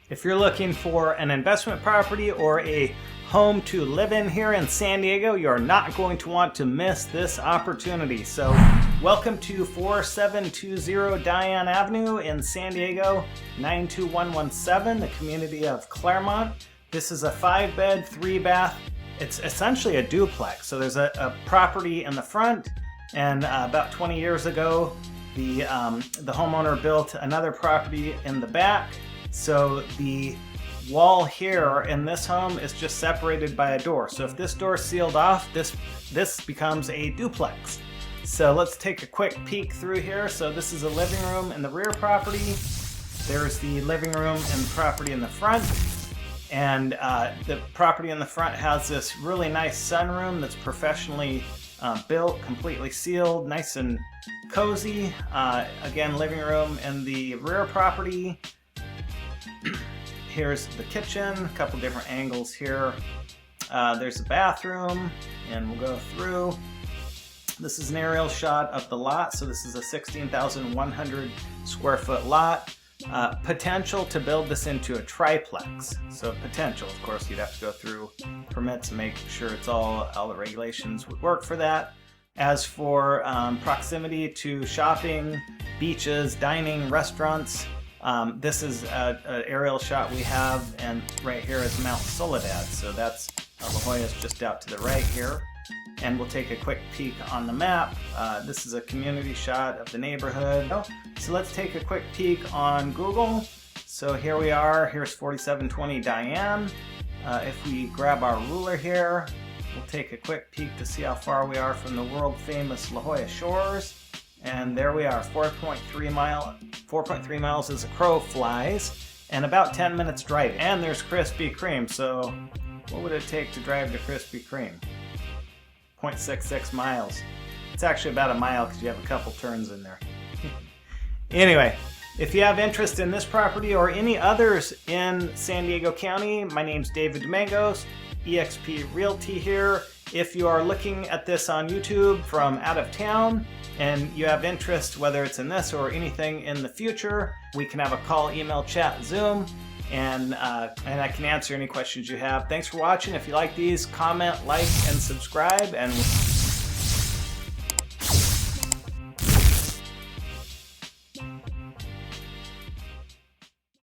If you're looking for an investment property or a home to live in here in San Diego, you're not going to want to miss this opportunity. So welcome to 4720 Diane Avenue in San Diego, 92117, the community of Clairemont. This is a 5-bed, 3-bath. It's essentially a duplex. So there's a property in the front, and about 20 years ago, the homeowner built another property in the back. So the wall here in this home is just separated by a door. So if this door is sealed off, this becomes a duplex. So let's take a quick peek through here. So this is a living room in the rear property. There's the living room and the property in the front. And the property in the front has this really nice sunroom that's professionally built, completely sealed, nice and cozy. Again, living room in the rear property. Here's the kitchen, a couple different angles here. There's a bathroom, and we'll go through. This is an aerial shot of the lot. So this is a 16,100 square foot lot. Potential to build this into a triplex. So potential, of course, you'd have to go through permits and make sure it's all the regulations would work for that. As for proximity to shopping, beaches, dining, restaurants, this is an aerial shot we have, and right here is Mount Soledad. So that's La Jolla's just out to the right here. And we'll take a quick peek on the map. This is a community shot of the neighborhood. So let's take a quick peek on Google. So here we are. Here's 4720 Diane. If we grab our ruler here, we'll take a quick peek to see how far we are from the world famous La Jolla shores. And there we are, 4.3 miles as a crow flies, and about 10 minutes drive. And there's Krispy Kreme. So what would it take to drive to Krispy Kreme? 0.66 miles. It's actually about a mile because you have a couple turns in there. Anyway, if you have interest in this property or any others in San Diego County, my name's David Demangos, eXp Realty here. If you are looking at this on YouTube from out of town and you have interest, whether it's in this or anything in the future, we can have a call, email, chat, Zoom, and I can answer any questions you have. Thanks for watching. If you like these, comment, like, and subscribe, and